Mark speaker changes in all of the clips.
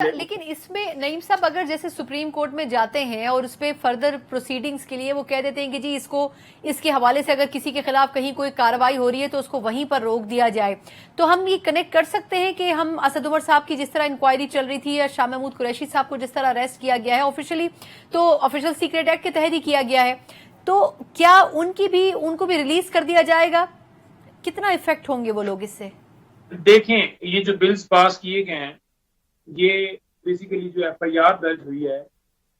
Speaker 1: لیکن اس میں نعیم صاحب اگر جیسے سپریم کورٹ میں جاتے ہیں اور اس پہ فردر پروسیڈنگز کے لیے وہ کہہ دیتے ہیں کہ جی اس کے حوالے سے اگر کسی کے خلاف کہیں کوئی کارروائی ہو رہی ہے تو اس کو وہیں پر روک دیا جائے، تو ہم یہ کنیکٹ کر سکتے ہیں کہ ہم اسد عمر صاحب کی جس طرح انکوائری چل رہی تھی یا شاہ محمود قریشی صاحب کو جس طرح اریسٹ کیا گیا ہے آفیشلی، تو آفیشل سیکریٹ ایکٹ کے تحت ہی کیا گیا ہے، تو کیا ان کو بھی ریلیز کر دیا جائے گا؟ کتنا افیکٹ ہوں گے وہ لوگ اس سے؟
Speaker 2: دیکھیں یہ جو بلز پاس کیے گئے ہیں، یہ بیسیکلی جو ایف آئی آر درج ہوئی ہے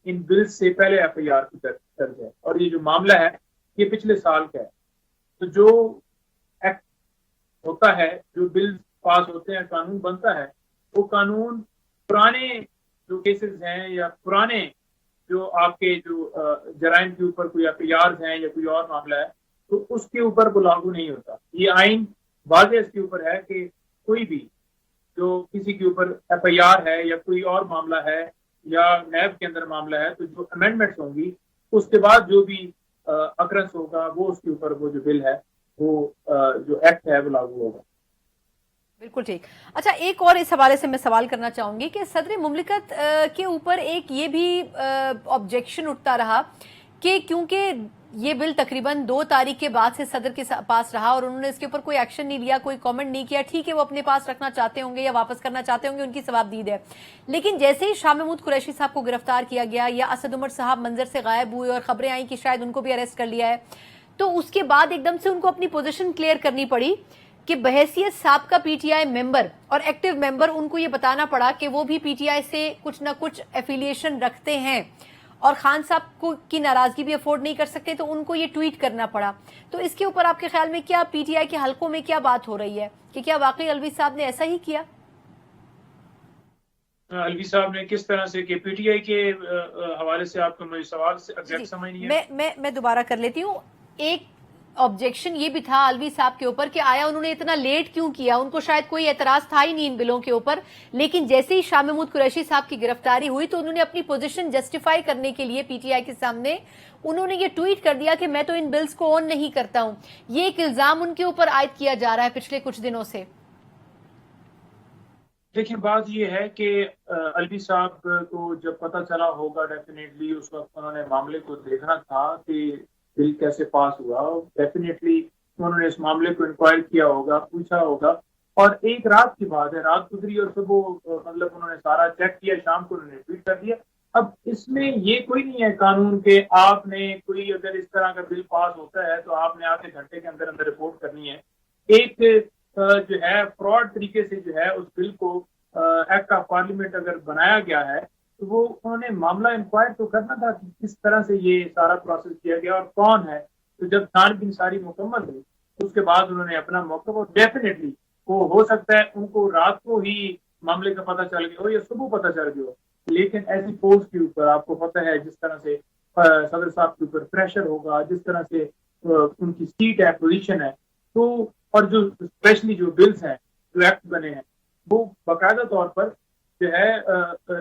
Speaker 2: ان بلز سے پہلے ایف آئی آر کی درج ہے، اور یہ جو معاملہ ہے یہ پچھلے سال کا ہے۔ تو جو ایکٹ ہوتا ہے، جو بلز پاس ہوتے ہیں، قانون بنتا ہے، وہ قانون پرانے جو کیسز ہیں یا پرانے جو آپ کے جو جرائم کے اوپر کوئی ایف آئی آر ہیں یا کوئی اور معاملہ ہے تو اس کے اوپر وہ لاگو نہیں ہوتا۔ یہ آئین واضح اس کے اوپر ہے کہ کوئی بھی جو کسی کے اوپر ایف آئی آر ہے یا کوئی اور معاملہ ہے یا نیب کے اندر معاملہ ہے تو جو امینڈمنٹس ہوں گی اس کے بعد جو بھی اکرنس ہوگا وہ اس کے اوپر وہ جو بل ہے وہ جو ایکٹ ہے وہ لاگو ہوگا۔
Speaker 1: بالکل ٹھیک۔ اچھا، ایک اور اس حوالے سے میں سوال کرنا چاہوں گی کہ صدر مملکت کے اوپر ایک یہ بھی آبجیکشن اٹھتا رہا کہ کیونکہ یہ بل تقریباً 2 تاریخ کے بعد سے صدر کے پاس رہا اور انہوں نے اس کے اوپر کوئی ایکشن نہیں لیا، کوئی کامنٹ نہیں کیا، ٹھیک ہے وہ اپنے پاس رکھنا چاہتے ہوں گے یا واپس کرنا چاہتے ہوں گے، ان کی ثوابدید ہے، لیکن جیسے ہی شاہ محمود قریشی صاحب کو گرفتار کیا گیا یا اسد عمر صاحب منظر سے غائب ہوئے اور خبریں آئیں کہ شاید ان کو بھی اریسٹ کر لیا ہے، تو اس کے بعد ایک دم سے ان کو اپنی پوزیشن کلیئر کرنی پڑی کہ بحیثیت سابقہ پی ٹی آئی ممبر اور ایکٹیو ممبر ان کو یہ بتانا پڑا کہ وہ بھی پی ٹی آئی سے کچھ نہ کچھ ایفیلیشن رکھتے ہیں اور خان صاحب کی ناراضگی بھی افورڈ نہیں کر سکتے، تو ان کو یہ ٹویٹ کرنا پڑا۔ تو اس کے اوپر آپ کے خیال میں کیا پی ٹی آئی کے حلقوں میں کیا بات ہو رہی ہے کہ کیا واقعی الوی صاحب نے ایسا ہی کیا؟
Speaker 2: الوی صاحب نے کس طرح سے کہ پی ٹی آئی کے حوالے سے آپ کو میرے سوال سے ایگزیکٹ سمجھ نہیں ہے؟
Speaker 1: میں دوبارہ کر لیتی ہوں۔ ایک آبجیکشن یہ بھی تھا الوی صاحب کے اوپر کہ آیا انہوں نے اتنا لیٹ کیوں کیا، ان کو شاید کوئی اعتراض تھا ہی نہیں ان بلوں کے اوپر، لیکن جیسے ہی شاہ محمود قریشی صاحب کی گرفتاری ہوئی تو انہوں نے اپنی پوزیشن جسٹیفائی کرنے کے لیے پی ٹی آئی کے سامنے انہوں نے یہ ٹویٹ کر دیا کہ میں تو ان بلز کو آن نہیں کرتا ہوں۔ یہ ایک الزام ان کے اوپر عائد کیا جا رہا ہے پچھلے کچھ دنوں سے۔
Speaker 2: دیکھیں بات یہ ہے کہ الوی صاحب کو جب پتہ چلا ہوگا ڈیفینیٹلی اس وقت انہوں نے معاملے کو دیکھنا تھا کہ بل کیسے پاس ہوا، ڈیفینیٹلی انہوں نے اس معاملے کو انکوائر کیا ہوگا، پوچھا ہوگا، اور ایک رات کی بات ہے، رات گزری اور صبح مطلب انہوں نے سارا چیک کیا، شام کو انہوں نے ٹویٹ کر دیا۔ اب اس میں یہ کوئی نہیں ہے قانون کہ آپ نے کوئی اگر اس طرح کا بل پاس ہوتا ہے تو آپ نے آدھے گھنٹے کے اندر اندر رپورٹ کرنی ہے۔ ایک جو ہے فراڈ طریقے سے جو ہے اس بل کو ایکٹ آف پارلیمنٹ اگر بنایا گیا ہے تو وہ انہوں نے معاملہ انکوائر تو کرنا تھا کہ کس طرح سے یہ سارا پروسیس کیا گیا اور کون ہے۔ تو جب چھان بین ساری مکمل ہوئی اس کے بعد انہوں نے اپنا موقف، اور ڈیفینیٹلی وہ ہو سکتا ہے ان کو رات کو ہی معاملے کا پتہ چل گیا ہو یا صبح پتہ چل گیا ہو، لیکن ایسی پوسٹ کے اوپر آپ کو پتہ ہے جس طرح سے صدر صاحب کے اوپر پریشر ہوگا، جس طرح سے ان کی سیٹ ہے، پوزیشن ہے، تو اور جو اسپیشلی جو بلز ہیں جو ایکٹ بنے ہیں وہ باقاعدہ طور پر جو ہے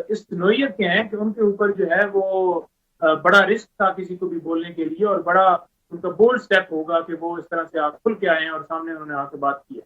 Speaker 2: اس نوعیت کے ہیں کہ ان کے اوپر جو ہے وہ بڑا رسک تھا کسی کو بھی بولنے کے لیے، اور بڑا ان کا بولڈ سٹیپ ہوگا کہ وہ اس طرح سے آپ کھل کے آئے ہیں اور سامنے انہوں نے آ کے بات کی ہے۔